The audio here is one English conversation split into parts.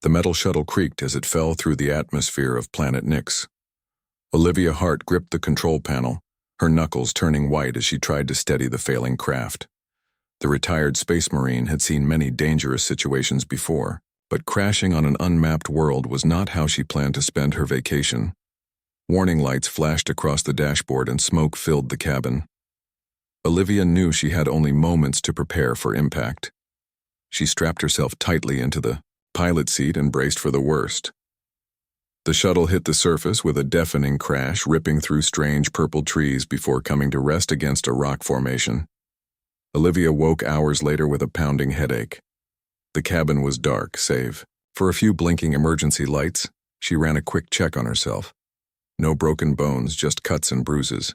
The metal shuttle creaked as it fell through the atmosphere of planet Nix. Olivia Hart gripped the control panel, her knuckles turning white as she tried to steady the failing craft. The retired space marine had seen many dangerous situations before, but crashing on an unmapped world was not how she planned to spend her vacation. Warning lights flashed across the dashboard and smoke filled the cabin. Olivia knew she had only moments to prepare for impact. She strapped herself tightly into the pilot seat and braced for the worst. The shuttle hit the surface with a deafening crash, ripping through strange purple trees before coming to rest against a rock formation. Olivia woke hours later with a pounding headache. The cabin was dark, save for a few blinking emergency lights. She ran a quick check on herself. No broken bones, just cuts and bruises.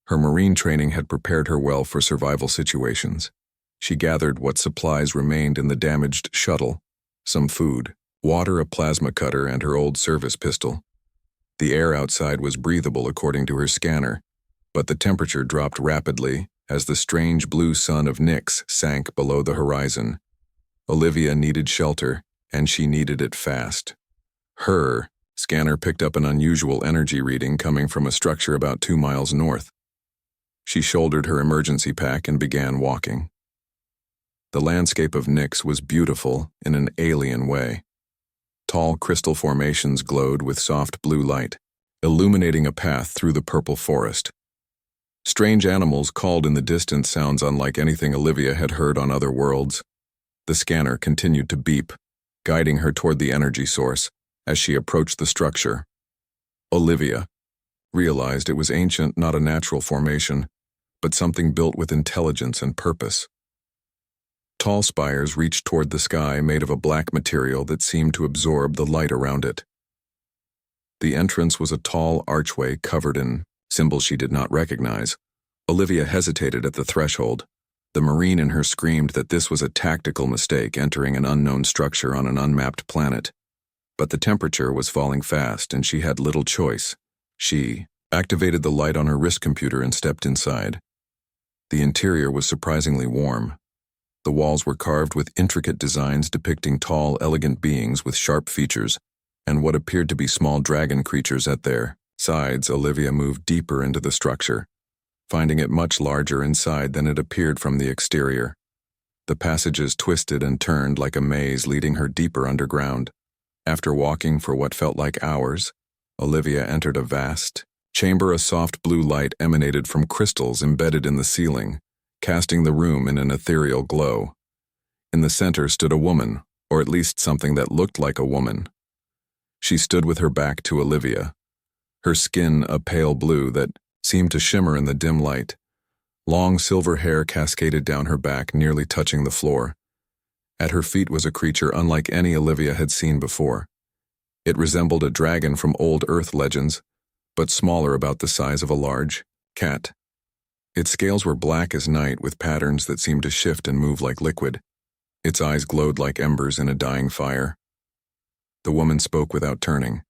Her marine training had prepared her well for survival situations. She gathered what supplies remained in the damaged shuttle: some food, water, a plasma cutter, and her old service pistol. The air outside was breathable according to her scanner, but the temperature dropped rapidly as the strange blue sun of Nix sank below the horizon. Olivia needed shelter, and she needed it fast. Her scanner picked up an unusual energy reading coming from a structure about 2 miles north. She shouldered her emergency pack and began walking. The landscape of Nix was beautiful in an alien way. Tall crystal formations glowed with soft blue light, illuminating a path through the purple forest. Strange animals called in the distance, sounds unlike anything Olivia had heard on other worlds. The scanner continued to beep, guiding her toward the energy source as she approached the structure. Olivia realized it was ancient, not a natural formation, but something built with intelligence and purpose. Tall spires reached toward the sky, made of a black material that seemed to absorb the light around it. The entrance was a tall archway covered in symbols she did not recognize. Olivia hesitated at the threshold. The marine in her screamed that this was a tactical mistake, entering an unknown structure on an unmapped planet. But the temperature was falling fast, and she had little choice. She activated the light on her wrist computer and stepped inside. The interior was surprisingly warm. The walls were carved with intricate designs depicting tall, elegant beings with sharp features, and what appeared to be small dragon creatures at their sides. Olivia moved deeper into the structure, finding it much larger inside than it appeared from the exterior. The passages twisted and turned like a maze, leading her deeper underground. After walking for what felt like hours, Olivia entered a vast chamber. A soft blue light emanated from crystals embedded in the ceiling, casting the room in an ethereal glow. In the center stood a woman, or at least something that looked like a woman. She stood with her back to Olivia, her skin a pale blue that seemed to shimmer in the dim light. Long silver hair cascaded down her back, nearly touching the floor. At her feet was a creature unlike any Olivia had seen before. It resembled a dragon from old Earth legends, but smaller, about the size of a large cat. Its scales were black as night, with patterns that seemed to shift and move like liquid. Its eyes glowed like embers in a dying fire. The woman spoke without turning.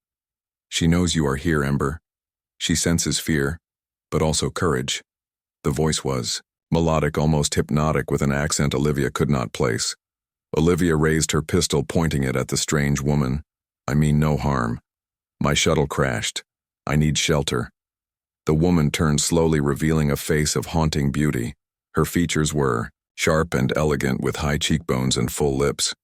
"She knows you are here, Ember. She senses fear, but also courage." The voice was melodic, almost hypnotic, with an accent Olivia could not place. Olivia raised her pistol, pointing it at the strange woman. "I mean no harm. My shuttle crashed. I need shelter." The woman turned slowly, revealing a face of haunting beauty. Her features were sharp and elegant, with high cheekbones and full lips.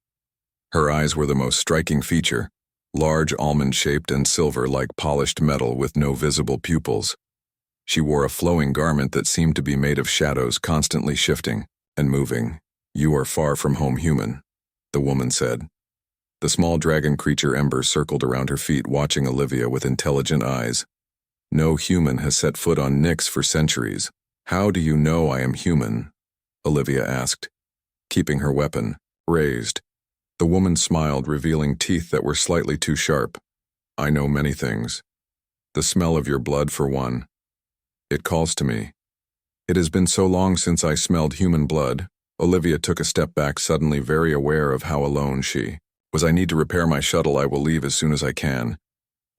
Her eyes were the most striking feature, large, almond-shaped, and silver like polished metal with no visible pupils. She wore a flowing garment that seemed to be made of shadows, constantly shifting and moving. "You are far from home, human," the woman said. The small dragon creature Ember circled around her feet, watching Olivia with intelligent eyes. "No human has set foot on Nix for centuries. How do you know I am human?" Olivia asked, keeping her weapon raised. The woman smiled, revealing teeth that were slightly too sharp. "I know many things. The smell of your blood, for one. It calls to me. It has been so long since I smelled human blood." Olivia took a step back, suddenly very aware of how alone she was. "I need to repair my shuttle. I will leave as soon as I can."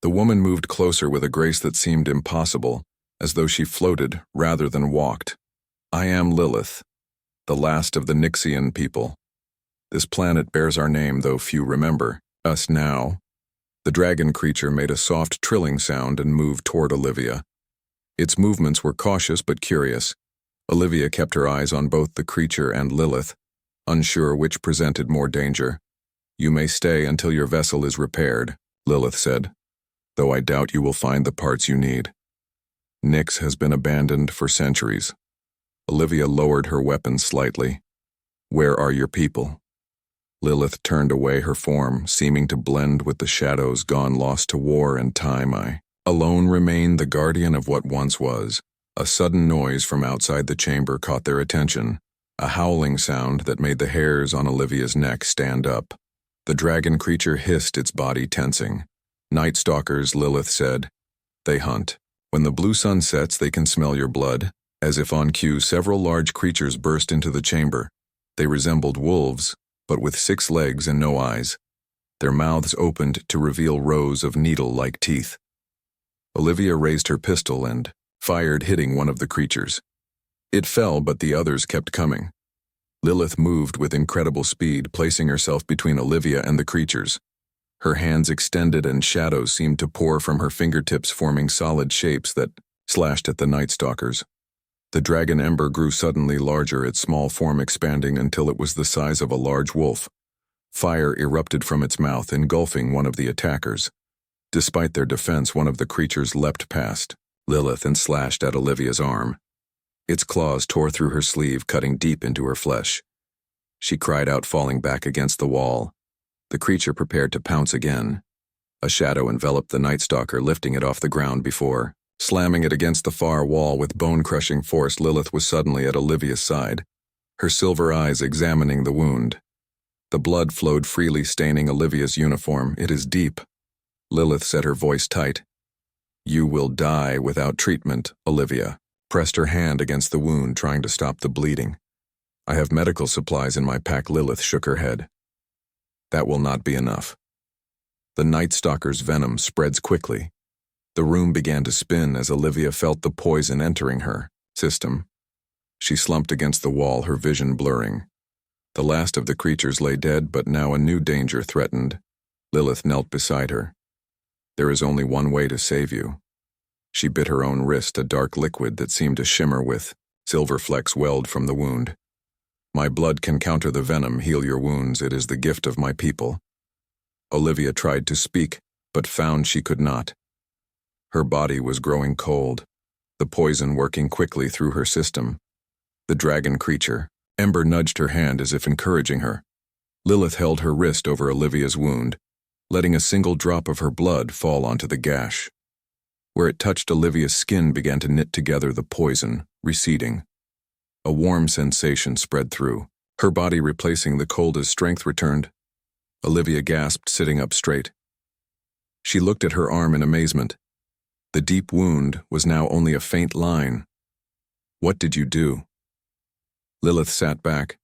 The woman moved closer with a grace that seemed impossible, as though she floated rather than walked. "I am Lilith, the last of the Nixian people. This planet bears our name, though few remember. Us now. The dragon creature made a soft trilling sound and moved toward Olivia. Its movements were cautious but curious. Olivia kept her eyes on both the creature and Lilith, unsure which presented more danger. You may stay until your vessel is repaired, Lilith said, though I doubt you will find the parts you need. Nyx has been abandoned for centuries. Olivia lowered her weapon slightly. Where are your people? Lilith turned away her form, seeming to blend with the shadows gone lost to war and time. I alone remained the guardian of what once was. A sudden noise from outside the chamber caught their attention, a howling sound that made the hairs on Olivia's neck stand up. The dragon creature hissed, its body tensing. Night stalkers, Lilith said. They hunt. When the blue sun sets, they can smell your blood. As if on cue, several large creatures burst into the chamber. They resembled wolves, but with 6 legs and no eyes. Their mouths opened to reveal rows of needle-like teeth. Olivia raised her pistol and fired, hitting one of the creatures. It fell, but the others kept coming. Lilith moved with incredible speed, placing herself between Olivia and the creatures. Her hands extended and shadows seemed to pour from her fingertips, forming solid shapes that slashed at the Night Stalkers. The dragon ember grew suddenly larger, its small form expanding until it was the size of a large wolf. Fire erupted from its mouth, engulfing one of the attackers. Despite their defense, one of the creatures leapt past Lilith and slashed at Olivia's arm. Its claws tore through her sleeve, cutting deep into her flesh. She cried out, falling back against the wall. The creature prepared to pounce again. A shadow enveloped the Night Stalker, lifting it off the ground before slamming it against the far wall with bone-crushing force. Lilith was suddenly at Olivia's side, her silver eyes examining the wound. The blood flowed freely, staining Olivia's uniform. It is deep. Lilith said, her voice tight. You will die without treatment, Olivia. Pressed her hand against the wound, trying to stop the bleeding. I have medical supplies in my pack. Lilith shook her head. That will not be enough. The Night Stalker's venom spreads quickly. The room began to spin as Olivia felt the poison entering her system. She slumped against the wall, her vision blurring. The last of the creatures lay dead, but now a new danger threatened. Lilith knelt beside her. There is only one way to save you. She bit her own wrist, a dark liquid that seemed to shimmer with silver flecks welled from the wound. My blood can counter the venom, heal your wounds. It is the gift of my people. Olivia tried to speak, but found she could not. Her body was growing cold, the poison working quickly through her system. The dragon creature, Ember, nudged her hand as if encouraging her. Lilith held her wrist over Olivia's wound, letting a single drop of her blood fall onto the gash. Where it touched, Olivia's skin began to knit together, the poison receding. A warm sensation spread through, her body replacing the cold as strength returned. Olivia gasped, sitting up straight. She looked at her arm in amazement. The deep wound was now only a faint line. What did you do? Lilith sat back,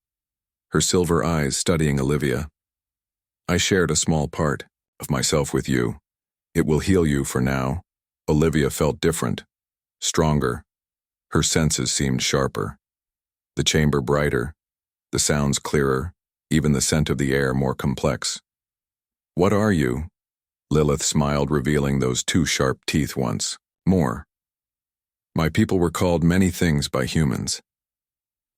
her silver eyes studying Olivia. I shared a small part of myself with you. It will heal you for now. Olivia felt different, stronger. Her senses seemed sharper. The chamber brighter, the sounds clearer, even the scent of the air more complex. What are you? Lilith smiled, revealing those 2 sharp teeth once more. My people were called many things by humans.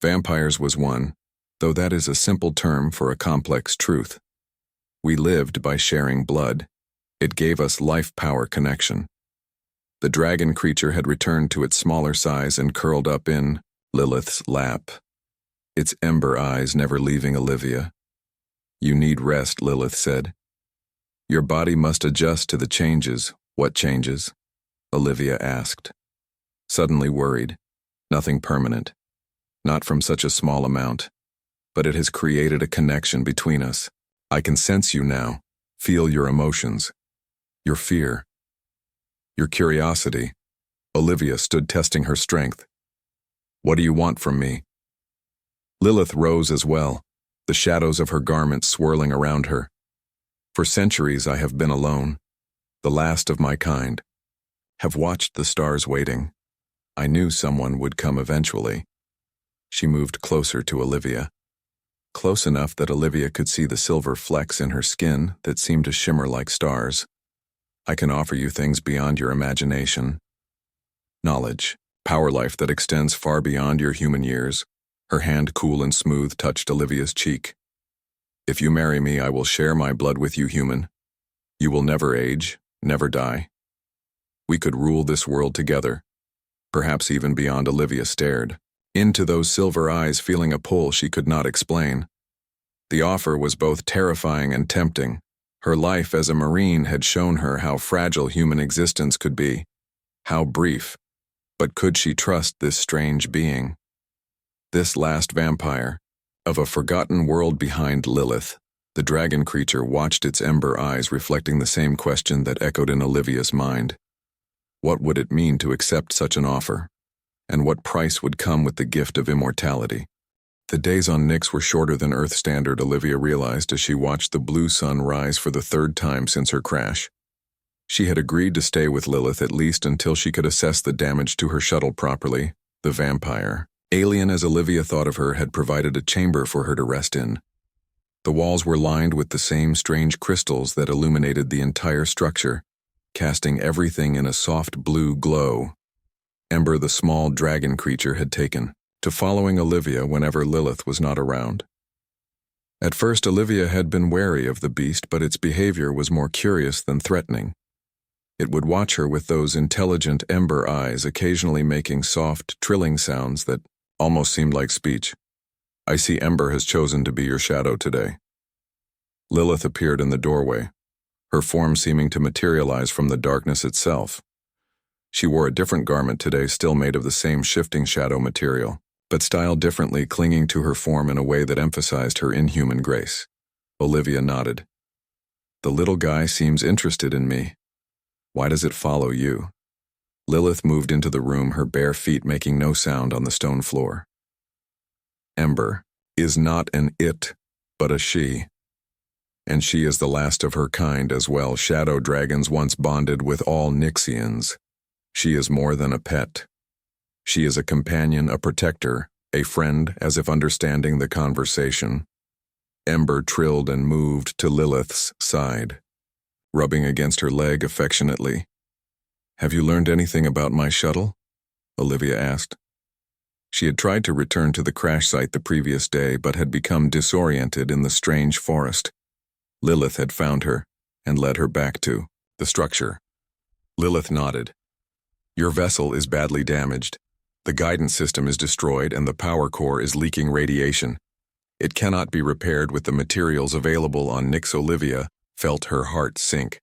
Vampires was one, though that is a simple term for a complex truth. We lived by sharing blood. It gave us life-power connection. The dragon creature had returned to its smaller size and curled up in Lilith's lap, its ember eyes never leaving Olivia. You need rest, Lilith said. Your body must adjust to the changes. What changes? Olivia asked, suddenly worried. Nothing permanent. Not from such a small amount. But it has created a connection between us. I can sense you now, feel your emotions, your fear, your curiosity. Olivia stood, testing her strength. What do you want from me? Lilith rose as well, the shadows of her garments swirling around her. For centuries I have been alone, the last of my kind. Have watched the stars waiting. I knew someone would come eventually. She moved closer to Olivia. close enough that Olivia could see the silver flecks in her skin that seemed to shimmer like stars. I can offer you things beyond your imagination. Knowledge, power life that extends far beyond your human years. Her hand, cool and smooth, touched Olivia's cheek. If you marry me, I will share my blood with you, human. You will never age, never die. We could rule this world together. Perhaps even beyond. Olivia stared into those silver eyes, feeling a pull she could not explain. The offer was both terrifying and tempting. Her life as a Marine had shown her how fragile human existence could be, how brief. But could she trust this strange being? This last vampire, of a forgotten world behind Lilith. The dragon creature watched, its ember eyes reflecting the same question that echoed in Olivia's mind. What would it mean to accept such an offer? And what price would come with the gift of immortality? The days on Nyx were shorter than Earth standard, Olivia realized as she watched the blue sun rise for the third time since her crash. She had agreed to stay with Lilith at least until she could assess the damage to her shuttle properly. The vampire, alien as Olivia thought of her, had provided a chamber for her to rest in. The walls were lined with the same strange crystals that illuminated the entire structure, casting everything in a soft blue glow. Ember, the small dragon creature, had taken to following Olivia whenever Lilith was not around. At first, Olivia had been wary of the beast, but its behavior was more curious than threatening. It would watch her with those intelligent ember eyes, occasionally making soft, trilling sounds that almost seemed like speech. I see Ember has chosen to be your shadow today. Lilith appeared in the doorway, her form seeming to materialize from the darkness itself. She wore a different garment today, still made of the same shifting shadow material, but styled differently, clinging to her form in a way that emphasized her inhuman grace. Olivia nodded. The little guy seems interested in me. Why does it follow you? Lilith moved into the room, her bare feet making no sound on the stone floor. Ember is not an it, but a she. And she is the last of her kind as well. Shadow dragons once bonded with all Nyxians. She is more than a pet. She is a companion, a protector, a friend, as if understanding the conversation. Ember trilled and moved to Lilith's side, rubbing against her leg affectionately. Have you learned anything about my shuttle? Olivia asked. She had tried to return to the crash site the previous day, but had become disoriented in the strange forest. Lilith had found her and led her back to the structure. Lilith nodded. Your vessel is badly damaged. The guidance system is destroyed and the power core is leaking radiation. It cannot be repaired with the materials available on Nyx. Olivia felt her heart sink.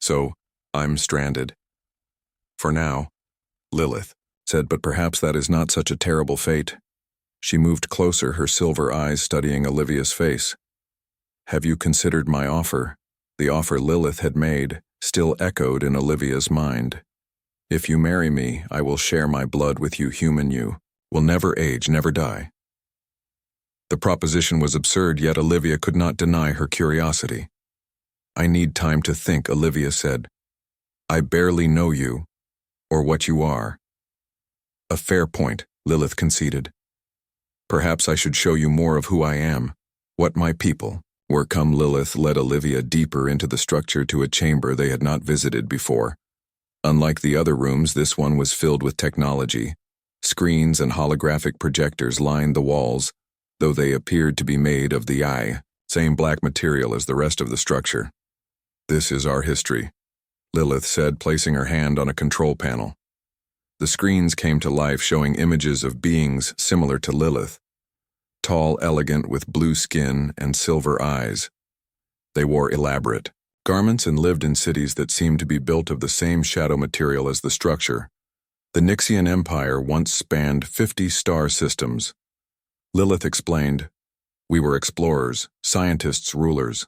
So, I'm stranded. For now, Lilith said, but perhaps that is not such a terrible fate. She moved closer, her silver eyes studying Olivia's face. Have you considered my offer? The offer Lilith had made still echoed in Olivia's mind. If you marry me, I will share my blood with you, human. You will never age, never die. The proposition was absurd, yet Olivia could not deny her curiosity. I need time to think, Olivia said. I barely know you, or what you are. A fair point, Lilith conceded. Perhaps I should show you more of who I am, what my people were. Come. Lilith led Olivia deeper into the structure, to a chamber they had not visited before. Unlike the other rooms, this one was filled with technology. Screens and holographic projectors lined the walls, though they appeared to be made of the same black material as the rest of the structure. This is our history, Lilith said, placing her hand on a control panel. The screens came to life, showing images of beings similar to Lilith. Tall, elegant, with blue skin and silver eyes. They wore elaborate garments and lived in cities that seemed to be built of the same shadow material as the structure. The Nyxian Empire once spanned 50 star systems. Lilith explained, we were explorers, scientists, rulers.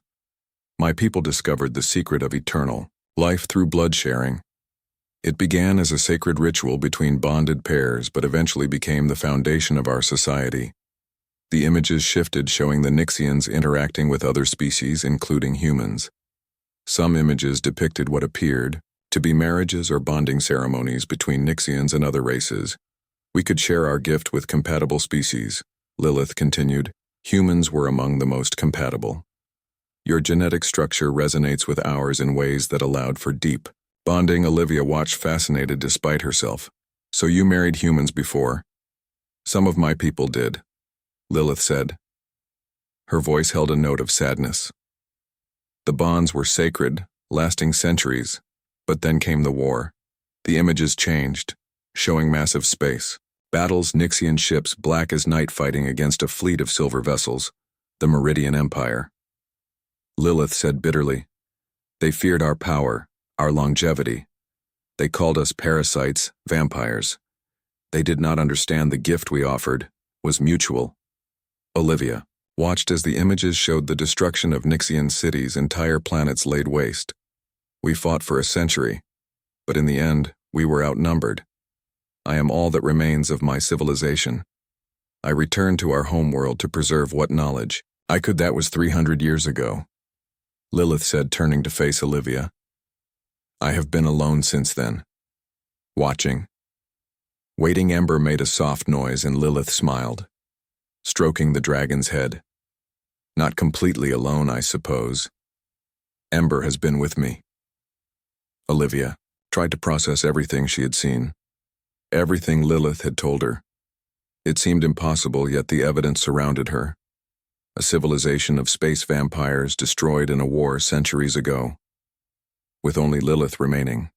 My people discovered the secret of eternal life through blood sharing. It began as a sacred ritual between bonded pairs, but eventually became the foundation of our society. The images shifted, showing the Nyxians interacting with other species, including humans. Some images depicted what appeared to be marriages or bonding ceremonies between Nyxians and other races. We could share our gift with compatible species, Lilith continued. Humans were among the most compatible. Your genetic structure resonates with ours in ways that allowed for deep bonding. Olivia watched fascinated despite herself. So you married humans before? Some of my people did, Lilith said. Her voice held a note of sadness. The bonds were sacred, lasting centuries, but then came the war. The images changed, showing massive space. Battles, Nixian ships black as night fighting against a fleet of silver vessels, the Meridian Empire. Lilith said bitterly, "They feared our power, our longevity. They called us parasites, vampires. They did not understand the gift we offered was mutual." Olivia watched as the images showed the destruction of Nixian cities, entire planets laid waste. We fought for a century, but in the end, we were outnumbered. I am all that remains of my civilization. I returned to our homeworld to preserve what knowledge I could. That was 300 years ago, Lilith said, turning to face Olivia. I have been alone since then. Watching. Waiting. Ember made a soft noise and Lilith smiled, stroking the dragon's head. Not completely alone, I suppose. Ember has been with me. Olivia tried to process everything she had seen. Everything Lilith had told her. It seemed impossible, yet the evidence surrounded her. A civilization of space vampires destroyed in a war centuries ago. With only Lilith remaining.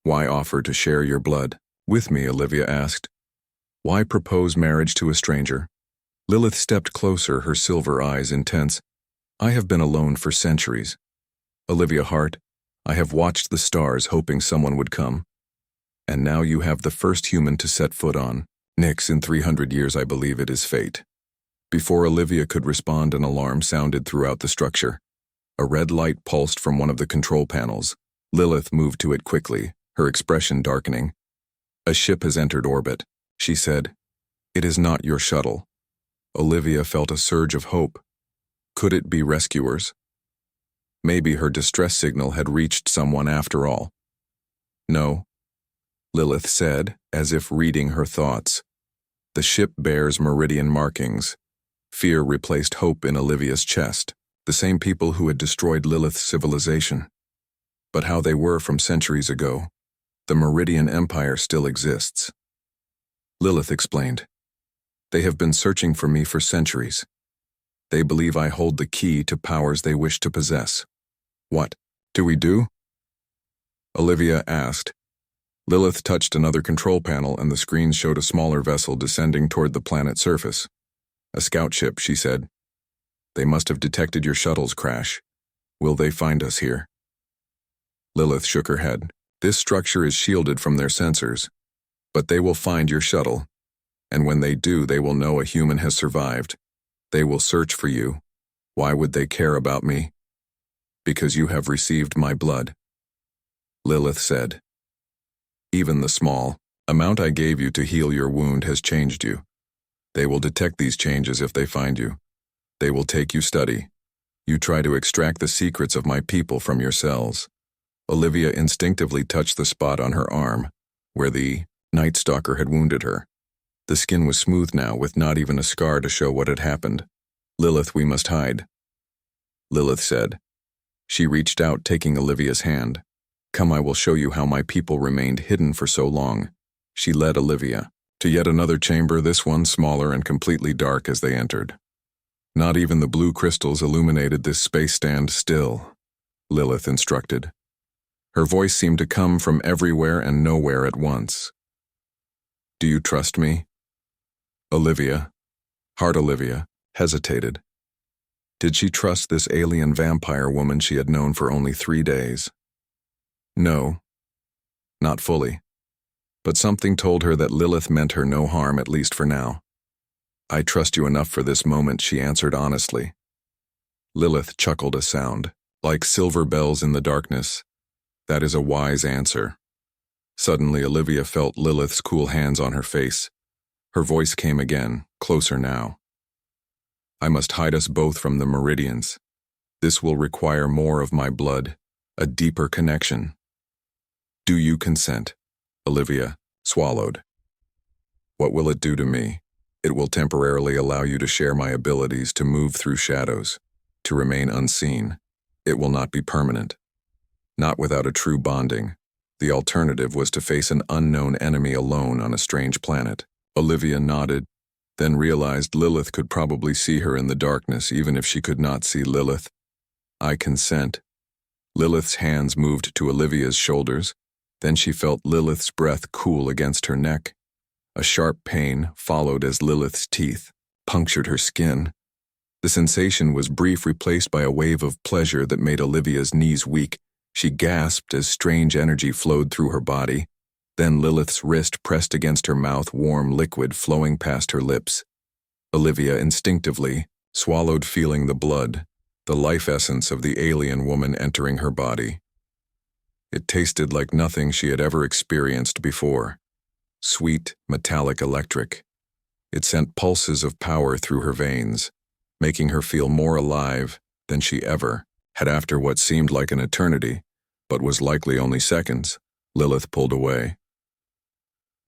Why offer to share your blood with me? Olivia asked. Why propose marriage to a stranger? Lilith stepped closer, her silver eyes intense. I have been alone for centuries. Olivia Hart, I have watched the stars hoping someone would come. And now you have the first human to set foot on Nyx in 300 years. I believe it is fate. Before Olivia could respond, an alarm sounded throughout the structure. A red light pulsed from one of the control panels. Lilith moved to it quickly, her expression darkening. A ship has entered orbit, she said. It is not your shuttle. Olivia felt a surge of hope. Could it be rescuers? Maybe her distress signal had reached someone after all. No, Lilith said, as if reading her thoughts. The ship bears meridian markings. Fear replaced hope in Olivia's chest. The same people who had destroyed Lilith's civilization. But how they were from centuries ago. The Meridian Empire still exists. Lilith explained. They have been searching for me for centuries. They believe I hold the key to powers they wish to possess. What do we do? Olivia asked. Lilith touched another control panel and the screen showed a smaller vessel descending toward the planet's surface. A scout ship, she said. They must have detected your shuttle's crash. Will they find us here? Lilith shook her head. This structure is shielded from their sensors. But they will find your shuttle. And when they do, they will know a human has survived. They will search for you. Why would they care about me? Because you have received my blood. Lilith said. Even the small amount I gave you to heal your wound has changed you. They will detect these changes if they find you. They will take you study. You try to extract the secrets of my people from your cells. Olivia instinctively touched the spot on her arm, where the Night Stalker had wounded her. The skin was smooth now, with not even a scar to show what had happened. Lilith, we must hide, Lilith said. She reached out, taking Olivia's hand. Come, I will show you how my people remained hidden for so long. She led Olivia to yet another chamber, this one smaller and completely dark as they entered. Not even the blue crystals illuminated this space. Stand still, Lilith instructed. Her voice seemed to come from everywhere and nowhere at once. Do you trust me? Olivia, Olivia, hesitated. Did she trust this alien vampire woman she had known for only 3 days? No, not fully. But something told her that Lilith meant her no harm, at least for now. I trust you enough for this moment, she answered honestly. Lilith chuckled a sound, like silver bells in the darkness. That is a wise answer. Suddenly, Olivia felt Lilith's cool hands on her face. Her voice came again, closer now. I must hide us both from the Meridians. This will require more of my blood, a deeper connection. Do you consent? Olivia swallowed. What will it do to me? It will temporarily allow you to share my abilities to move through shadows, to remain unseen. It will not be permanent. Not without a true bonding. The alternative was to face an unknown enemy alone on a strange planet. Olivia nodded, then realized Lilith could probably see her in the darkness even if she could not see Lilith. I consent. Lilith's hands moved to Olivia's shoulders. Then she felt Lilith's breath cool against her neck. A sharp pain followed as Lilith's teeth punctured her skin. The sensation was brief, replaced by a wave of pleasure that made Olivia's knees weak. She gasped as strange energy flowed through her body. Then Lilith's wrist pressed against her mouth, warm liquid flowing past her lips. Olivia instinctively swallowed, feeling the blood, the life essence of the alien woman entering her body. It tasted like nothing she had ever experienced before. Sweet, metallic, electric. It sent pulses of power through her veins, making her feel more alive than she ever had. After what seemed like an eternity, but was likely only seconds, Lilith pulled away.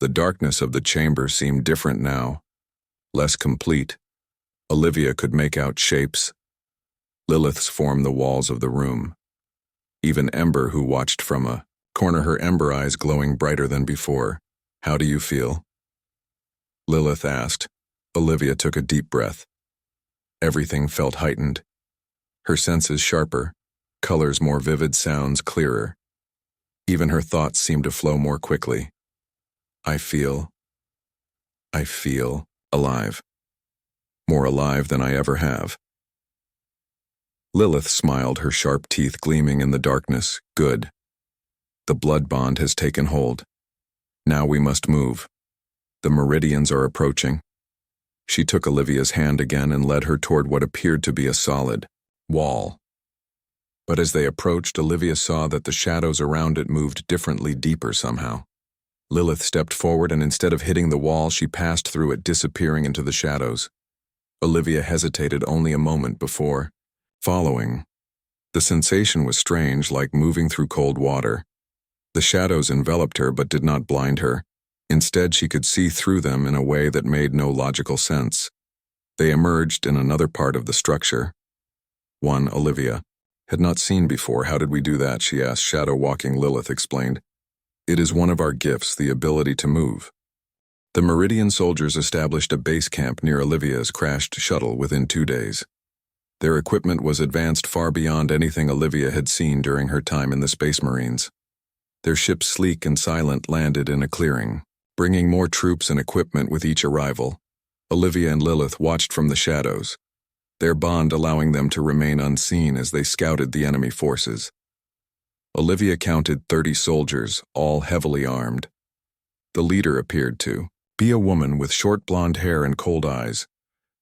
The darkness of the chamber seemed different now, less complete. Olivia could make out shapes. Lilith's formed the walls of the room. Even Ember, who watched from a corner, her ember eyes glowing brighter than before. "How do you feel?" Lilith asked. Olivia took a deep breath. Everything felt heightened. Her senses sharper, colors more vivid, sounds clearer. Even her thoughts seemed to flow more quickly. I feel alive. More alive than I ever have. Lilith smiled, her sharp teeth gleaming in the darkness. Good. The blood bond has taken hold. Now we must move. The meridians are approaching. She took Olivia's hand again and led her toward what appeared to be a solid wall. But as they approached, Olivia saw that the shadows around it moved differently, deeper somehow. Lilith stepped forward, and instead of hitting the wall, she passed through it, disappearing into the shadows. Olivia hesitated only a moment before following. The sensation was strange, like moving through cold water. The shadows enveloped her but did not blind her. Instead, she could see through them in a way that made no logical sense. They emerged in another part of the structure. One Olivia had not seen before. How did we do that? She asked. Shadow walking, Lilith explained. It is one of our gifts, the ability to move. The Meridian soldiers established a base camp near Olivia's crashed shuttle within 2 days. Their equipment was advanced far beyond anything Olivia had seen during her time in the Space Marines. Their ship, sleek and silent, landed in a clearing, bringing more troops and equipment with each arrival. Olivia and Lilith watched from the shadows, their bond allowing them to remain unseen as they scouted the enemy forces. Olivia counted 30 soldiers, all heavily armed. The leader appeared to be a woman with short blonde hair and cold eyes,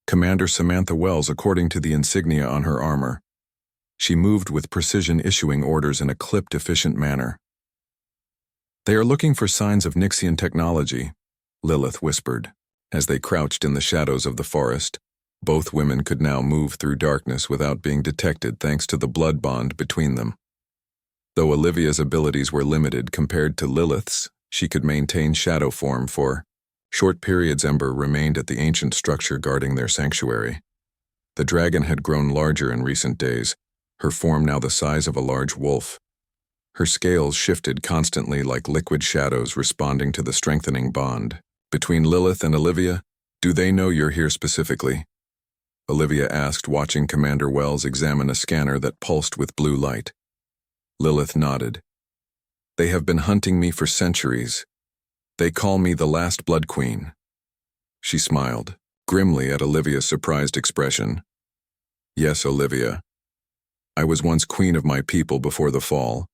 Commander Samantha Wells, according to the insignia on her armor. She moved with precision, issuing orders in a clipped, efficient manner. They are looking for signs of Nixian technology, Lilith whispered. As they crouched in the shadows of the forest, both women could now move through darkness without being detected thanks to the blood bond between them. Though Olivia's abilities were limited compared to Lilith's, she could maintain shadow form for short periods. Ember remained at the ancient structure guarding their sanctuary. The dragon had grown larger in recent days, her form now the size of a large wolf. Her scales shifted constantly like liquid shadows, responding to the strengthening bond between Lilith and Olivia. Do they know you're here specifically? Olivia asked, watching Commander Wells examine a scanner that pulsed with blue light. Lilith nodded. They have been hunting me for centuries. They call me the last Blood Queen. She smiled grimly at Olivia's surprised expression. Yes, Olivia. I was once queen of my people before the fall.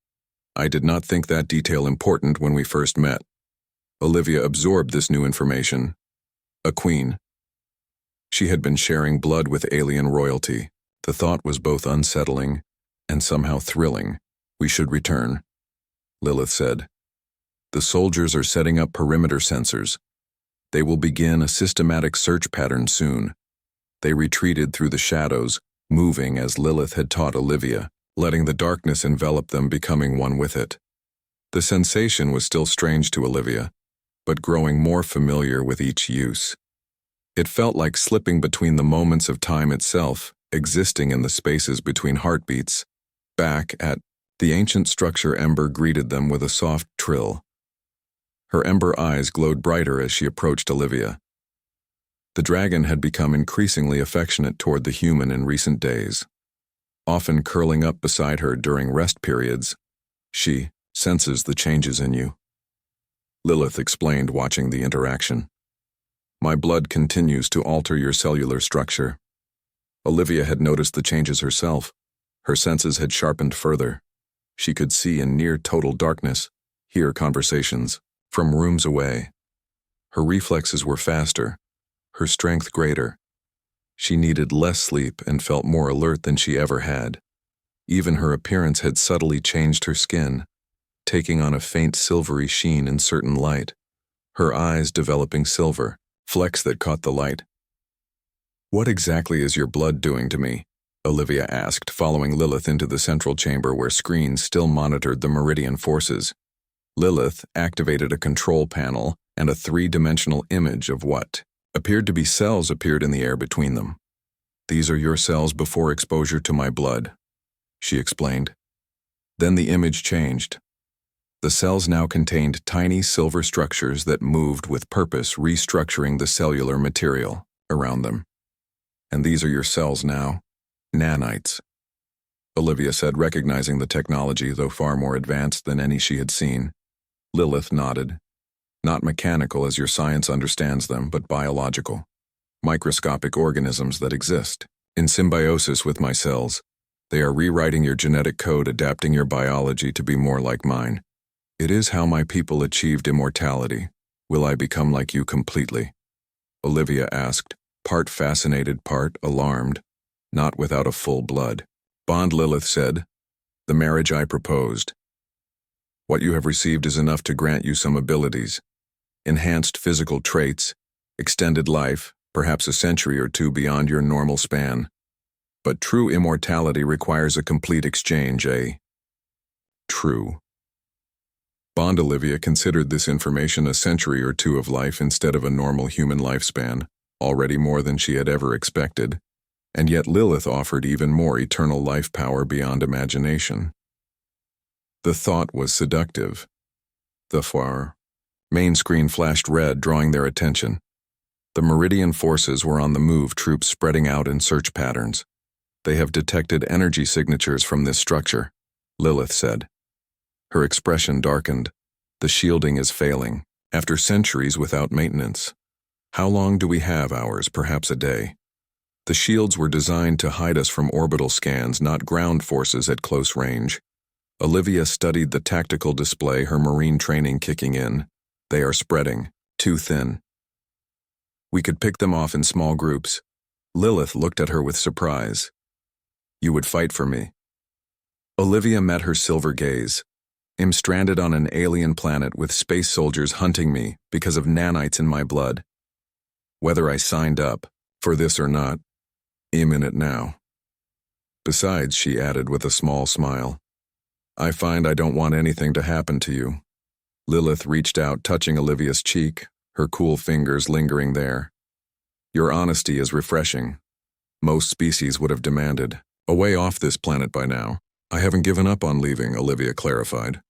I did not think that detail important when we first met. Olivia absorbed this new information. A queen. She had been sharing blood with alien royalty. The thought was both unsettling and somehow thrilling. We should return, Lilith said. The soldiers are setting up perimeter sensors. They will begin a systematic search pattern soon. They retreated through the shadows, moving as Lilith had taught Olivia, letting the darkness envelop them, becoming one with it. The sensation was still strange to Olivia, but growing more familiar with each use. It felt like slipping between the moments of time itself, existing in the spaces between heartbeats. Back at the ancient structure, Ember greeted them with a soft trill. Her ember eyes glowed brighter as she approached Olivia. The dragon had become increasingly affectionate toward the human in recent days. Often curling up beside her during rest periods, she senses the changes in you. Lilith explained, watching the interaction. My blood continues to alter your cellular structure. Olivia had noticed the changes herself. Her senses had sharpened further. She could see in near total darkness, hear conversations from rooms away. Her reflexes were faster, her strength greater. She needed less sleep and felt more alert than she ever had. Even her appearance had subtly changed her skin, taking on a faint silvery sheen in certain light, her eyes developing silver, flecks that caught the light. What exactly is your blood doing to me? Olivia asked, following Lilith into the central chamber where screens still monitored the meridian forces. Lilith activated a control panel, and a three-dimensional image of what appeared to be cells appeared in the air between them. These are your cells before exposure to my blood, she explained. Then the image changed. The cells now contained tiny silver structures that moved with purpose, restructuring the cellular material around them. And these are your cells now, nanites, Olivia said, recognizing the technology, though far more advanced than any she had seen. Lilith nodded. Not mechanical as your science understands them, but biological. Microscopic organisms that exist, in symbiosis with my cells. They are rewriting your genetic code, adapting your biology to be more like mine. It is how my people achieved immortality. Will I become like you completely? Olivia asked, part fascinated, part alarmed, not without a full blood. Bond, Lilith said, the marriage I proposed. What you have received is enough to grant you some abilities. Enhanced physical traits, extended life, perhaps a century or two beyond your normal span. But true immortality requires a complete exchange, True. Bond Olivia considered this information a century or two of life instead of a normal human lifespan, already more than she had ever expected, and yet Lilith offered even more eternal life power beyond imagination. The thought was seductive. The far main screen flashed red, drawing their attention. The Meridian forces were on the move, troops spreading out in search patterns. They have detected energy signatures from this structure, Lilith said. Her expression darkened. The shielding is failing, after centuries without maintenance. How long do we have? Hours, perhaps a day. The shields were designed to hide us from orbital scans, not ground forces at close range. Olivia studied the tactical display, her marine training kicking in. They are spreading, too thin. We could pick them off in small groups. Lilith looked at her with surprise. You would fight for me? Olivia met her silver gaze. I'm stranded on an alien planet with space soldiers hunting me because of nanites in my blood. Whether I signed up for this or not, I'm in it now. Besides, she added with a small smile, I find I don't want anything to happen to you. Lilith reached out, touching Olivia's cheek, her cool fingers lingering there. Your honesty is refreshing. Most species would have demanded, away off this planet by now. I haven't given up on leaving, Olivia clarified.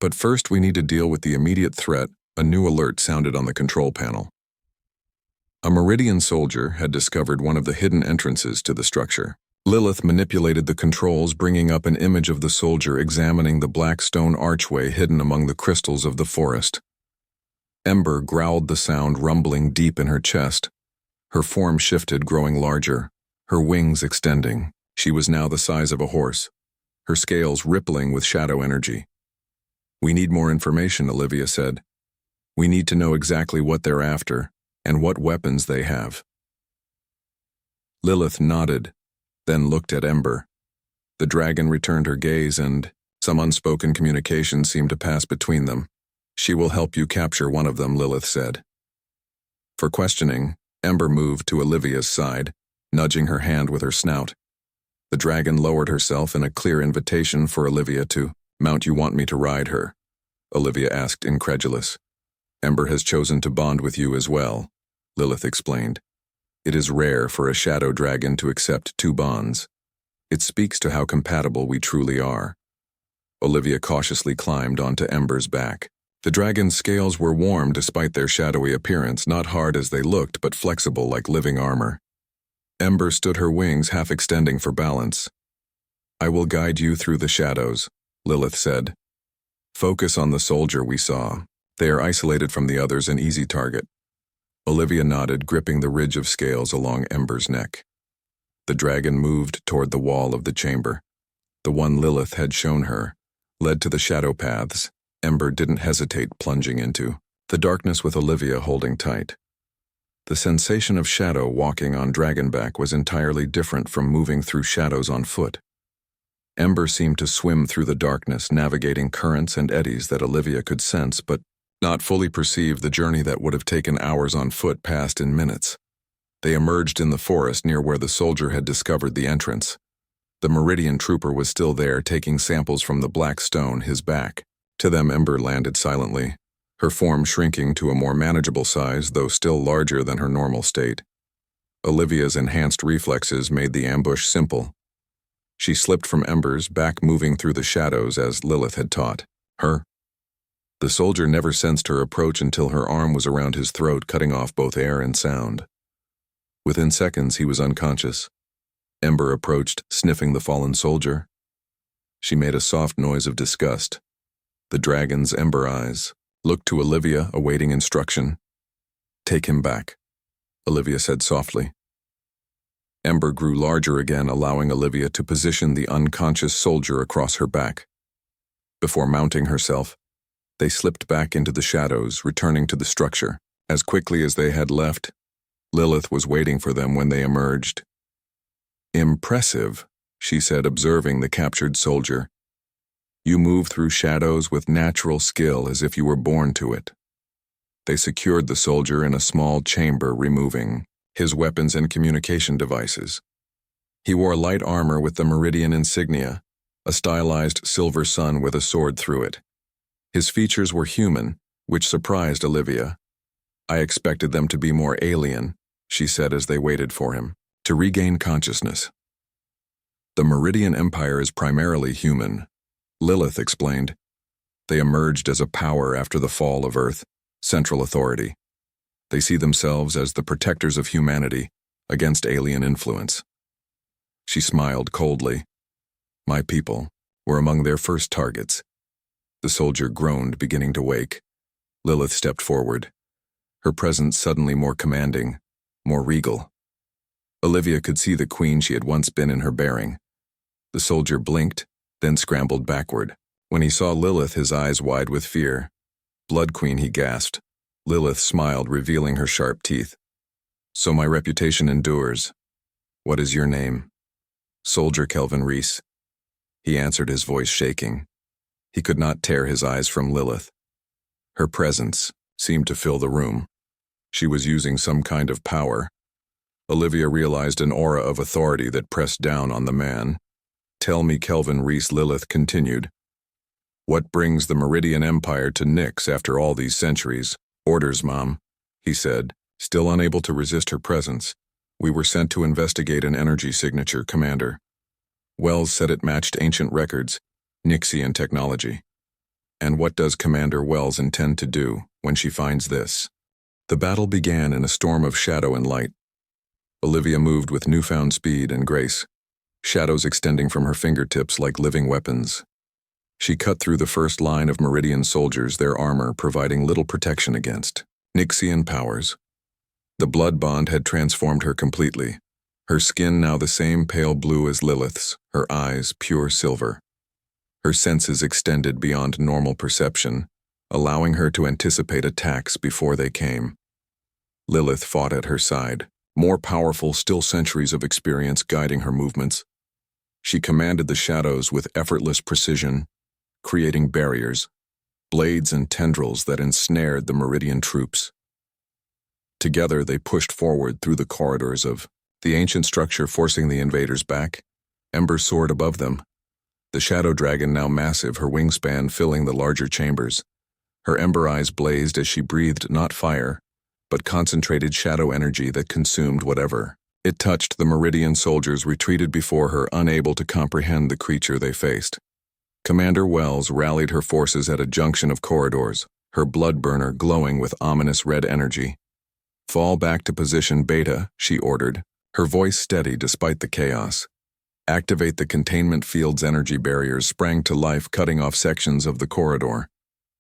But first we need to deal with the immediate threat. A new alert sounded on the control panel. A Meridian soldier had discovered one of the hidden entrances to the structure. Lilith manipulated the controls, bringing up an image of the soldier examining the black stone archway hidden among the crystals of the forest. Ember growled, the sound rumbling deep in her chest. Her form shifted, growing larger, her wings extending. She was now the size of a horse, her scales rippling with shadow energy. We need more information, Olivia said. We need to know exactly what they're after and what weapons they have. Lilith nodded, then looked at Ember. The dragon returned her gaze, and some unspoken communication seemed to pass between them. She will help you capture one of them, Lilith said. For questioning, Ember moved to Olivia's side, nudging her hand with her snout. The dragon lowered herself in a clear invitation for Olivia to mount. You want me to ride her? Olivia asked, incredulous. Ember has chosen to bond with you as well, Lilith explained. It is rare for a shadow dragon to accept two bonds. It speaks to how compatible we truly are. Olivia cautiously climbed onto Ember's back. The dragon's scales were warm despite their shadowy appearance, not hard as they looked, but flexible like living armor. Ember stood her wings half extending for balance. "I will guide you through the shadows," Lilith said. "Focus on the soldier we saw. They are isolated from the others, an easy target." Olivia nodded, gripping the ridge of scales along Ember's neck. The dragon moved toward the wall of the chamber. The one Lilith had shown her led to the shadow paths Ember didn't hesitate plunging into, the darkness with Olivia holding tight. The sensation of shadow walking on dragonback was entirely different from moving through shadows on foot. Ember seemed to swim through the darkness, navigating currents and eddies that Olivia could sense but not fully perceive. The journey that would have taken hours on foot passed in minutes. They emerged in the forest near where the soldier had discovered the entrance. The Meridian trooper was still there, taking samples from the black stone, his back. To them, Ember landed silently, her form shrinking to a more manageable size, though still larger than her normal state. Olivia's enhanced reflexes made the ambush simple. She slipped from Ember's back, moving through the shadows as Lilith had taught her. The soldier never sensed her approach until her arm was around his throat, cutting off both air and sound. Within seconds, he was unconscious. Ember approached, sniffing the fallen soldier. She made a soft noise of disgust. The dragon's ember eyes looked to Olivia, awaiting instruction. "Take him back," Olivia said softly. Ember grew larger again, allowing Olivia to position the unconscious soldier across her back. Before mounting herself, they slipped back into the shadows, returning to the structure. As quickly as they had left, Lilith was waiting for them when they emerged. "Impressive," she said, observing the captured soldier. "You move through shadows with natural skill, as if you were born to it." They secured the soldier in a small chamber, removing his weapons and communication devices. He wore light armor with the Meridian insignia, a stylized silver sun with a sword through it. His features were human, which surprised Olivia. "I expected them to be more alien," she said as they waited for him to regain consciousness. "The Meridian Empire is primarily human," Lilith explained. "They emerged as a power after the fall of Earth, central authority. They see themselves as the protectors of humanity against alien influence." She smiled coldly. "My people were among their first targets." The soldier groaned, beginning to wake. Lilith stepped forward, her presence suddenly more commanding, more regal. Olivia could see the queen she had once been in her bearing. The soldier blinked, then scrambled backward. When he saw Lilith, his eyes wide with fear. "Blood Queen," he gasped. Lilith smiled, revealing her sharp teeth. "So my reputation endures. What is your name?" "Soldier Kelvin Reese." He answered, his voice shaking. He could not tear his eyes from Lilith. Her presence seemed to fill the room. She was using some kind of power. Olivia realized an aura of authority that pressed down on the man. "Tell me, Kelvin Reese," Lilith continued. "What brings the Meridian Empire to Nyx after all these centuries?" "Orders, Mom," he said, still unable to resist her presence. "We were sent to investigate an energy signature, Commander. Wells said it matched ancient records, Nyxian technology. And what does Commander Wells intend to do when she finds this?" The battle began in a storm of shadow and light. Olivia moved with newfound speed and grace, shadows extending from her fingertips like living weapons. She cut through the first line of Meridian soldiers, their armor providing little protection against Nyxian powers. The blood bond had transformed her completely, her skin now the same pale blue as Lilith's, her eyes pure silver. Her senses extended beyond normal perception, allowing her to anticipate attacks before they came. Lilith fought at her side, more powerful, still centuries of experience guiding her movements. She commanded the shadows with effortless precision, creating barriers, blades and tendrils that ensnared the Meridian troops. Together they pushed forward through the corridors of the ancient structure, forcing the invaders back. Ember soared above them, the shadow dragon now massive, her wingspan filling the larger chambers. Her ember eyes blazed as she breathed not fire, but concentrated shadow energy that consumed whatever it touched. The Meridian soldiers retreated before her, unable to comprehend the creature they faced. Commander Wells rallied her forces at a junction of corridors, her blood burner glowing with ominous red energy. "Fall back to position Beta," she ordered, her voice steady despite the chaos. "Activate the containment field's energy barriers," sprang to life, cutting off sections of the corridor.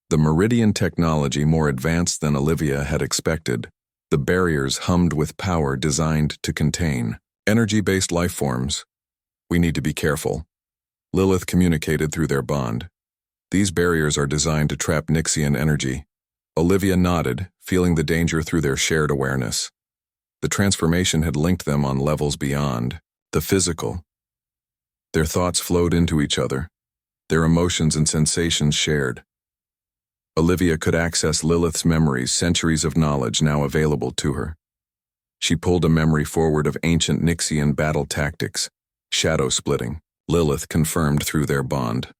The Meridian technology more advanced than Olivia had expected. The barriers hummed with power designed to contain energy-based life forms. "We need to be careful," Lilith communicated through their bond. "These barriers are designed to trap Nixian energy." Olivia nodded, feeling the danger through their shared awareness. The transformation had linked them on levels beyond the physical. Their thoughts flowed into each other, their emotions and sensations shared. Olivia could access Lilith's memories, centuries of knowledge now available to her. She pulled a memory forward of ancient Nixian battle tactics, shadow splitting. Lilith confirmed through their bond.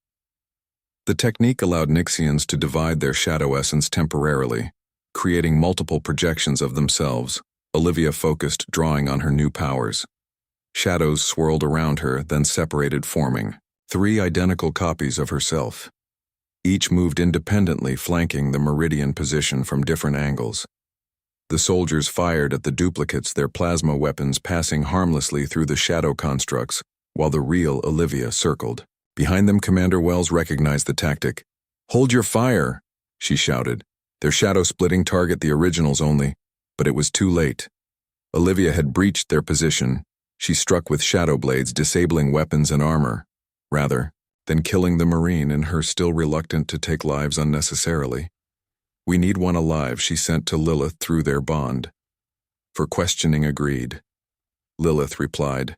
The technique allowed Nixians to divide their shadow essence temporarily, creating multiple projections of themselves. Olivia focused, drawing on her new powers. Shadows swirled around her, then separated, forming 3 identical copies of herself. Each moved independently, flanking the Meridian position from different angles. The soldiers fired at the duplicates, their plasma weapons passing harmlessly through the shadow constructs, while the real Olivia circled. Behind them, Commander Wells recognized the tactic. "Hold your fire," she shouted. Their shadow-splitting target the originals only, but it was too late. Olivia had breached their position. She struck with shadow blades, disabling weapons and armor, rather than killing the Marine in her, still reluctant to take lives unnecessarily. "We need one alive," she sent to Lilith through their bond. For questioning agreed. Lilith replied,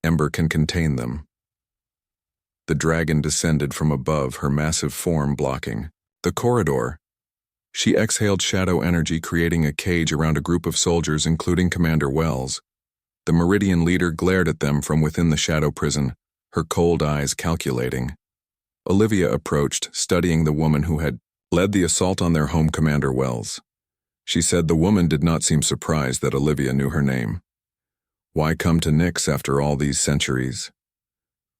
"Ember can contain them." The dragon descended from above, her massive form blocking the corridor. She exhaled shadow energy, creating a cage around a group of soldiers, including Commander Wells. The Meridian leader glared at them from within the shadow prison, her cold eyes calculating. Olivia approached, studying the woman who had led the assault on their home. Commander Wells. She said the woman did not seem surprised that Olivia knew her name. "Why come to Nyx after all these centuries?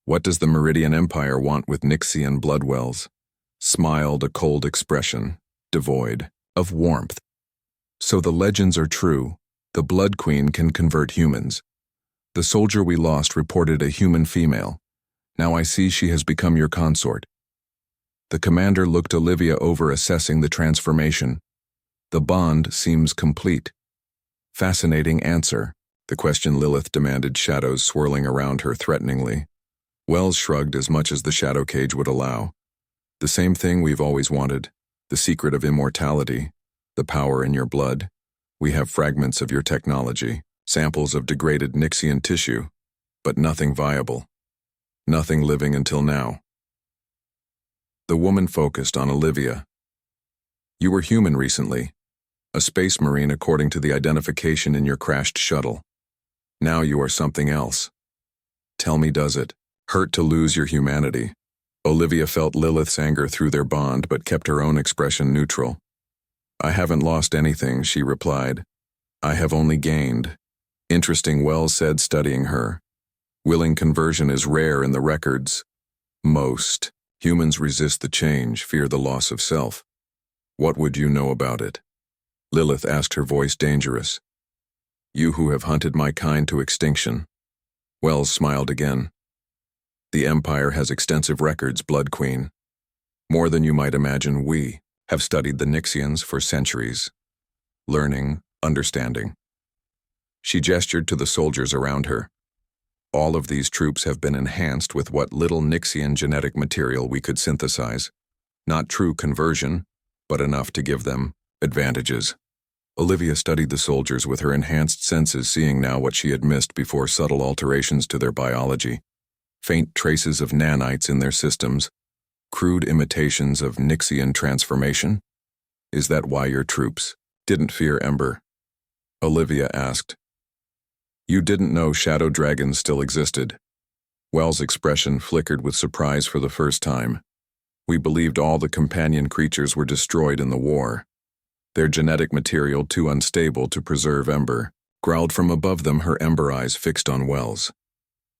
What does the Meridian Empire want with Nixian bloodwells?" Smiled, a cold expression, devoid of warmth. "So the legends are true. The Blood Queen can convert humans. The soldier we lost reported a human female. Now I see she has become your consort." The commander looked Olivia over, assessing the transformation. "The bond seems complete." "Fascinating answer," the question Lilith demanded, shadows swirling around her threateningly. Wells shrugged, as much as the shadow cage would allow. "The same thing we've always wanted. The secret of immortality. The power in your blood. We have fragments of your technology, samples of degraded Nixian tissue, but nothing viable. Nothing living until now." The woman focused on Olivia. "You were human recently. A space marine according to the identification in your crashed shuttle. Now you are something else. Tell me, does it hurt to lose your humanity?" Olivia felt Lilith's anger through their bond, but kept her own expression neutral. "I haven't lost anything," she replied. "I have only gained." "Interesting," Wells said, studying her. "Willing conversion is rare in the records. Most humans resist the change, fear the loss of self. What would you know about it?" Lilith asked, her voice dangerous. "You who have hunted my kind to extinction." Wells smiled again. "The Empire has extensive records, Blood Queen. More than you might imagine. We have studied the Nixians for centuries. Learning, understanding." She gestured to the soldiers around her. "All of these troops have been enhanced with what little Nixian genetic material we could synthesize. Not true conversion, but enough to give them advantages." Olivia studied the soldiers with her enhanced senses, seeing now what she had missed before: subtle alterations to their biology. Faint traces of nanites in their systems, crude imitations of Nixian transformation. "Is that why your troops didn't fear Ember?" Olivia asked. "You didn't know shadow dragons still existed." Wells' expression flickered with surprise for the first time. "We believed all the companion creatures were destroyed in the war." their genetic material too unstable to preserve Ember, growled from above them, her ember eyes fixed on Wells.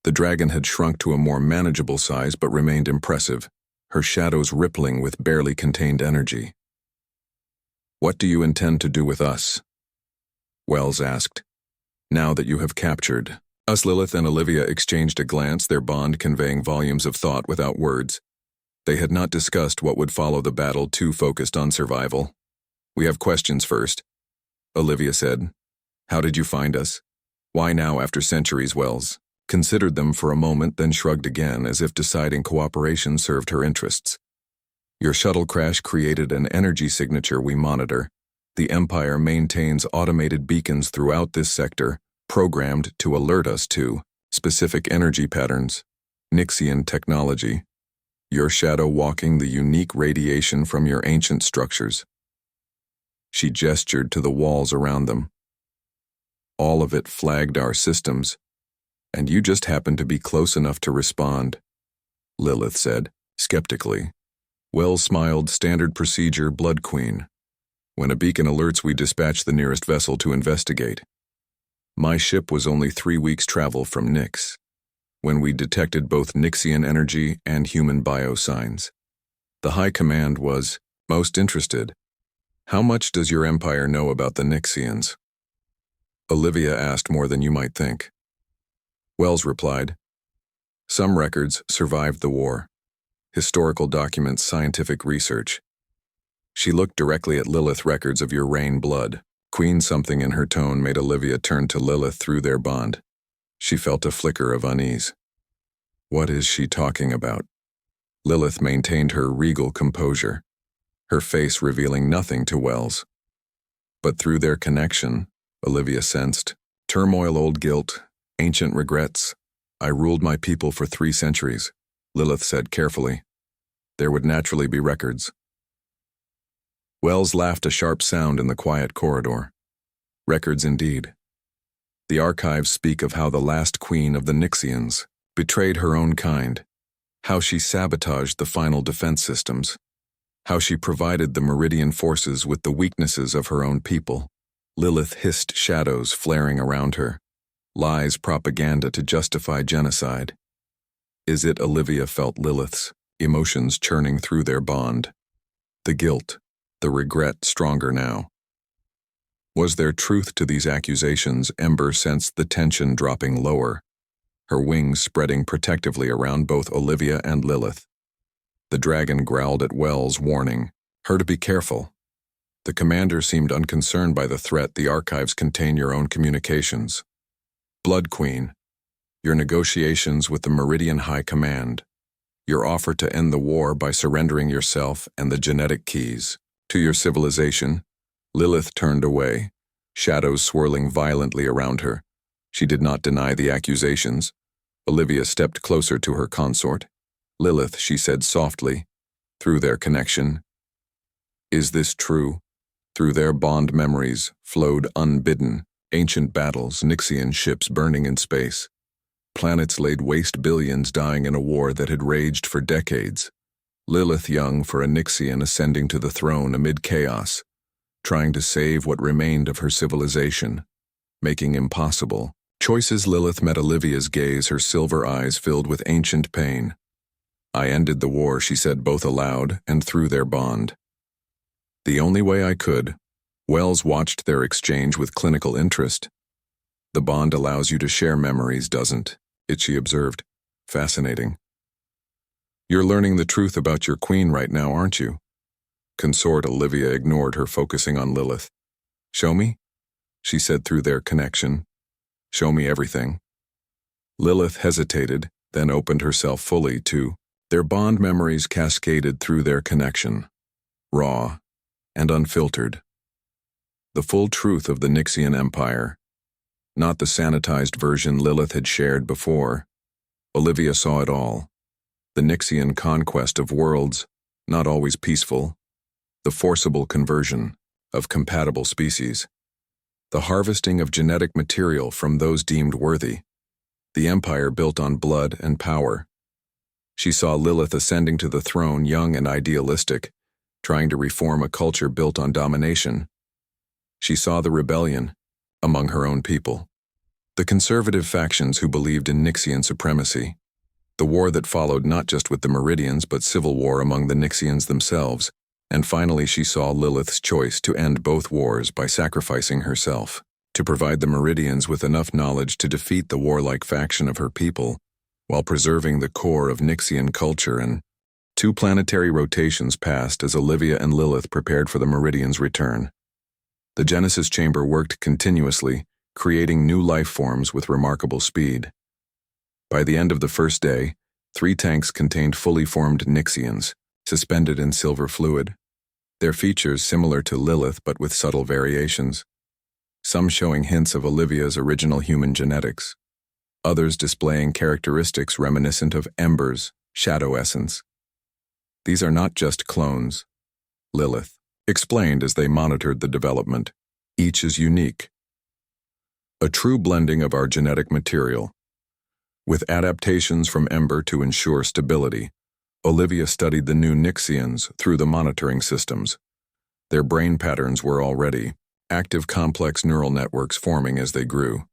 The dragon had shrunk to a more manageable size but remained impressive, her shadows rippling with barely contained energy. "What do you intend to do with us?" Wells asked. "Now that you have captured us." Lilith and Olivia exchanged a glance, their bond conveying volumes of thought without words. They had not discussed what would follow the battle, too focused on survival. "We have questions first," Olivia said. "How did you find us? Why now after centuries?" Wells considered them for a moment, then shrugged again, as if deciding cooperation served her interests. "Your shuttle crash created an energy signature we monitor. The Empire maintains automated beacons throughout this sector, programmed to alert us to specific energy patterns. Nixian technology. Your shadow walking the unique radiation from your ancient structures." She gestured to the walls around them. "All of it flagged our systems, and you just happened to be close enough to respond," Lilith said, skeptically. Wells smiled. "Standard procedure, Blood Queen. When a beacon alerts, we dispatch the nearest vessel to investigate. My ship was only 3 weeks' travel from Nyx, when we detected both Nixian energy and human biosigns. The High Command was most interested. How much does your empire know about the Nixians?" Olivia asked. "More than you might think." Wells replied. "Some records survived the war. Historical documents, scientific research." She looked directly at Lilith. "Records of your rain blood." Queen. Something in her tone made Olivia turn to Lilith. Through their bond, she felt a flicker of unease. What is she talking about? Lilith maintained her regal composure, her face revealing nothing to Wells. But through their connection, Olivia sensed turmoil, old guilt, ancient regrets. "I ruled my people for 3 centuries, Lilith said carefully. "There would naturally be records." Wells laughed, a sharp sound in the quiet corridor. "Records indeed. The archives speak of how the last queen of the Nixians betrayed her own kind, how she sabotaged the final defense systems, how she provided the Meridian forces with the weaknesses of her own people." Lilith hissed, shadows flaring around her. "Lies, propaganda to justify genocide." Is it? Olivia felt Lilith's emotions churning through their bond. The guilt, the regret stronger now. Was there truth to these accusations? Ember sensed the tension dropping lower, her wings spreading protectively around both Olivia and Lilith. The dragon growled at Wells, warning her to be careful. The commander seemed unconcerned by the threat. "The archives contain your own communications. Blood Queen, your negotiations with the Meridian High Command, your offer to end the war by surrendering yourself and the genetic keys to your civilization." Lilith turned away, shadows swirling violently around her. She did not deny the accusations. Olivia stepped closer to her consort. "Lilith," she said softly, "through their connection, is this true?" Through their bond, memories flowed unbidden. Ancient battles, Nixian ships burning in space. Planets laid waste, billions dying in a war that had raged for decades. Lilith young for a Nixian ascending to the throne amid chaos, trying to save what remained of her civilization, making impossible choices. Lilith met Olivia's gaze, her silver eyes filled with ancient pain. "I ended the war," she said, both aloud and through their bond. "The only way I could." Wells watched their exchange with clinical interest. "The bond allows you to share memories, doesn't it?" she observed. "Fascinating. You're learning the truth about your queen right now, aren't you?" Consort Olivia ignored her, focusing on Lilith. "Show me," she said through their connection. "Show me everything." Lilith hesitated, then opened herself fully to their bond. Memories cascaded through their connection, raw and unfiltered. The full truth of the Nixian Empire, not the sanitized version Lilith had shared before. Olivia saw it all. The Nixian conquest of worlds, not always peaceful. The forcible conversion of compatible species. The harvesting of genetic material from those deemed worthy. The empire built on blood and power. She saw Lilith ascending to the throne, young and idealistic, trying to reform a culture built on domination. She saw the rebellion among her own people. The conservative factions who believed in Nixian supremacy. The war that followed not just with the Meridians but civil war among the Nixians themselves. And finally she saw Lilith's choice to end both wars by sacrificing herself, to provide the Meridians with enough knowledge to defeat the warlike faction of her people, while preserving the core of Nixian culture. And 2 planetary rotations passed as Olivia and Lilith prepared for the Meridians' return. The Genesis chamber worked continuously, creating new life forms with remarkable speed. By the end of the first day, 3 tanks contained fully formed Nixians, suspended in silver fluid. Their features similar to Lilith but with subtle variations, some showing hints of Olivia's original human genetics, others displaying characteristics reminiscent of Ember's shadow essence. These are not just clones, Lilith explained as they monitored the development. Each is unique. A true blending of our genetic material. With adaptations from Ember to ensure stability, Olivia studied the new Nixians through the monitoring systems. Their brain patterns were already active, complex neural networks forming as they grew.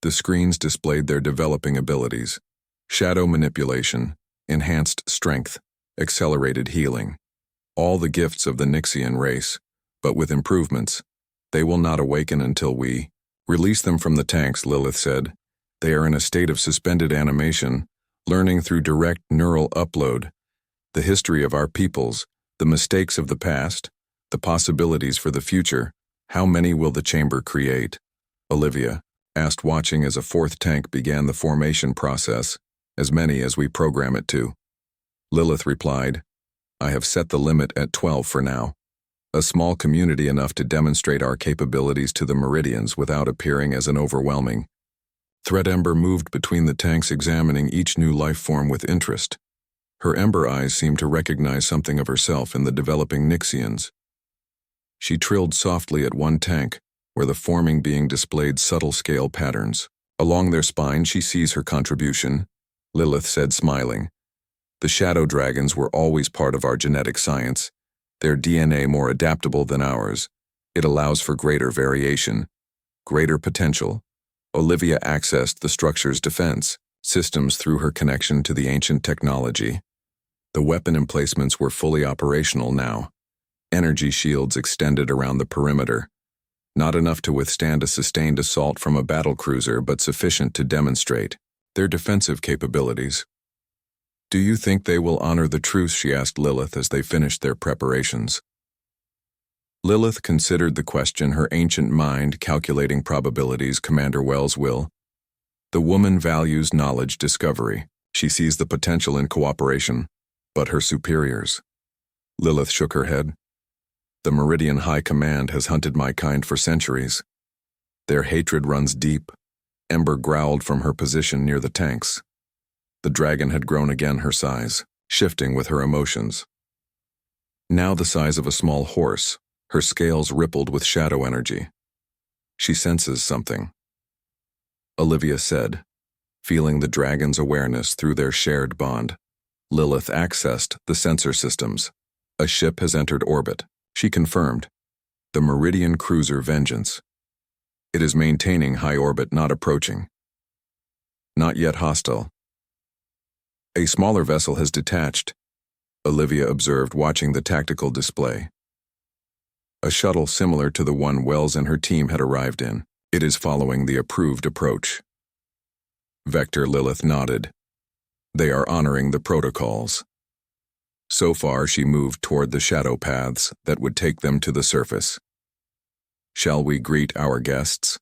The screens displayed their developing abilities: shadow manipulation, enhanced strength, accelerated healing. All the gifts of the Nixian race, but with improvements. They will not awaken until we release them from the tanks, Lilith said. They are in a state of suspended animation, learning through direct neural upload. The history of our peoples, the mistakes of the past, the possibilities for the future. How many will the chamber create? Olivia asked, watching as a 4th tank began the formation process. As many as we program it to. Lilith replied, I have set the limit at 12 for now. A small community enough to demonstrate our capabilities to the Meridians without appearing as an overwhelming threat. Ember moved between the tanks, examining each new life form with interest. Her Ember eyes seemed to recognize something of herself in the developing Nixians. She trilled softly at one tank, where the forming being displayed subtle scale patterns. Along their spine she sees her contribution, Lilith said, smiling. The shadow dragons were always part of our genetic science, their DNA more adaptable than ours. It allows for greater variation, greater potential. Olivia accessed the structure's defense systems through her connection to the ancient technology. The weapon emplacements were fully operational now. Energy shields extended around the perimeter. Not enough to withstand a sustained assault from a battlecruiser, but sufficient to demonstrate their defensive capabilities. Do you think they will honor the truce? She asked Lilith as they finished their preparations. Lilith considered the question, her ancient mind calculating probabilities. Commander Wells will. The woman values knowledge discovery. She sees the potential in cooperation. But her superiors? Lilith shook her head. The Meridian High Command has hunted my kind for centuries. Their hatred runs deep. Ember growled from her position near the tanks. The dragon had grown again, her size, shifting with her emotions. Now the size of a small horse, her scales rippled with shadow energy. She senses something, Olivia said, feeling the dragon's awareness through their shared bond. Lilith accessed the sensor systems. A ship has entered orbit, she confirmed. The Meridian cruiser Vengeance. It is maintaining high orbit, not approaching. Not yet hostile. A smaller vessel has detached, Olivia observed, watching the tactical display. A shuttle similar to the one Wells and her team had arrived in. It is following the approved approach. Vector, Lilith nodded. They are honoring the protocols. So far she moved toward the shadow paths that would take them to the surface. Shall we greet our guests?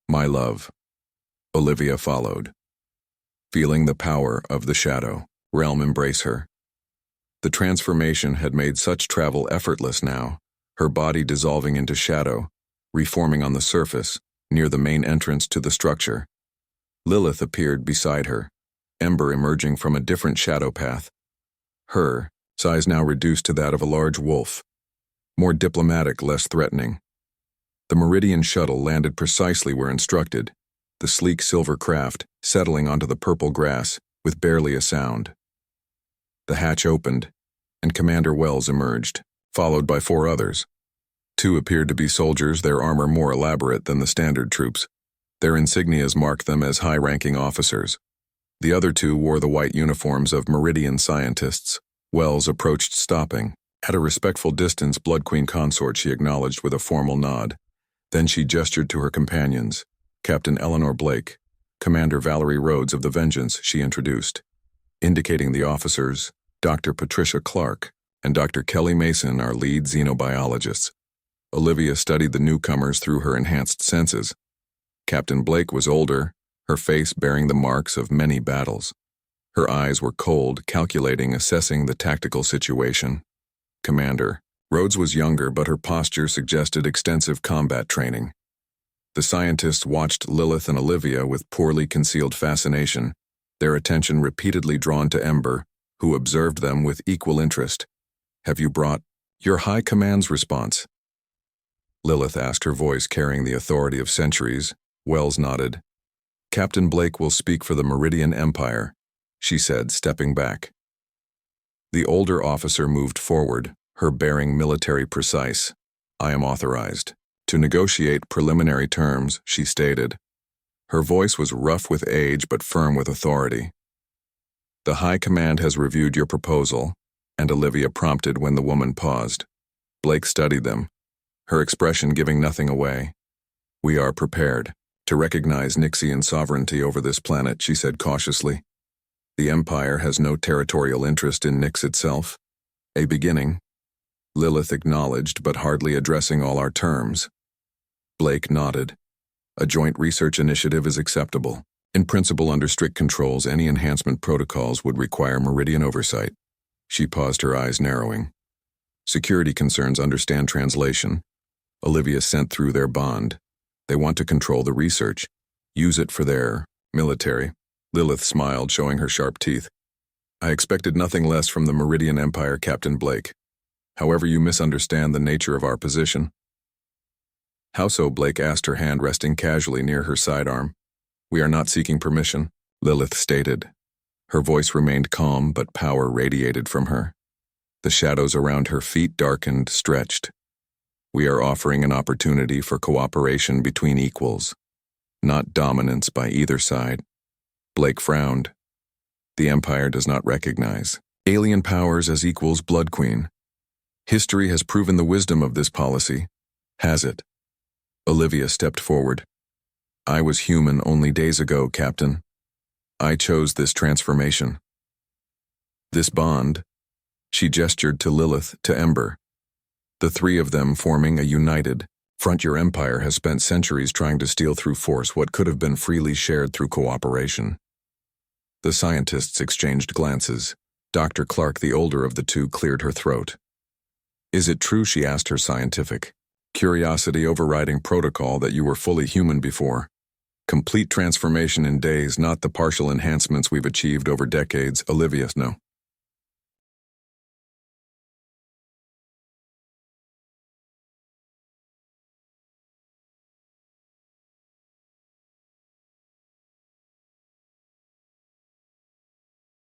My love. Olivia followed, feeling the power of the shadow realm embrace her. The transformation had made such travel effortless now, her body dissolving into shadow, reforming on the surface, near the main entrance to the structure. Lilith appeared beside her, Ember emerging from a different shadow path. Her size now reduced to that of a large wolf, more diplomatic, less threatening. The Meridian shuttle landed precisely where instructed, the sleek silver craft settling onto the purple grass with barely a sound. The hatch opened, and Commander Wells emerged, followed by 4 others. Two appeared to be soldiers, their armor more elaborate than the standard troops. Their insignias marked them as high-ranking officers. The other two wore the white uniforms of Meridian scientists. Wells approached, stopping. At a respectful distance, Blood Queen consort she acknowledged with a formal nod. Then she gestured to her companions. Captain Eleanor Blake, Commander Valerie Rhodes of the Vengeance, she introduced. Indicating the officers, Dr. Patricia Clark and Dr. Kelly Mason, our lead xenobiologists. Olivia studied the newcomers through her enhanced senses. Captain Blake was older, her face bearing the marks of many battles. Her eyes were cold, calculating, assessing the tactical situation. Commander Rhodes was younger, but her posture suggested extensive combat training. The scientists watched Lilith and Olivia with poorly concealed fascination, their attention repeatedly drawn to Ember, who observed them with equal interest. "Have you brought your High Command's response?" Lilith asked, her voice carrying the authority of centuries. Wells nodded. "Captain Blake will speak for the Meridian Empire," she said, stepping back. The older officer moved forward, her bearing military precise. "I am authorized to negotiate preliminary terms," she stated. Her voice was rough with age but firm with authority. "The High Command has reviewed your proposal," and Olivia prompted when the woman paused. Blake studied them, her expression giving nothing away. "We are prepared to recognize Nixian sovereignty over this planet," she said cautiously. "The Empire has no territorial interest in Nix itself." "A beginning," Lilith acknowledged, but hardly addressing all our terms. Blake nodded. "A joint research initiative is acceptable. In principle, under strict controls, any enhancement protocols would require Meridian oversight." She paused, her eyes narrowing. "Security concerns understand translation." Olivia sent through their bond. "They want to control the research, use it for their military." Lilith smiled, showing her sharp teeth. "I expected nothing less from the Meridian Empire, Captain Blake. However, you misunderstand the nature of our position." "How so?" Blake asked, her hand resting casually near her sidearm. "We are not seeking permission," Lilith stated. Her voice remained calm, but power radiated from her. The shadows around her feet darkened, stretched. "We are offering an opportunity for cooperation between equals, not dominance by either side." Blake frowned. "The Empire does not recognize alien powers as equals, Blood Queen. History has proven the wisdom of this policy, has it?" Olivia stepped forward. "I was human only days ago, Captain. I chose this transformation. This bond," she gestured to Lilith, to Ember. "The three of them forming a united front. Your empire has spent centuries trying to steal through force what could have been freely shared through cooperation." The scientists exchanged glances. Dr. Clark, the older of the two, cleared her throat. "Is it true," she asked, her scientific curiosity overriding protocol, "that you were fully human before? Complete transformation in days, not the partial enhancements we've achieved over decades?" Olivia, "No.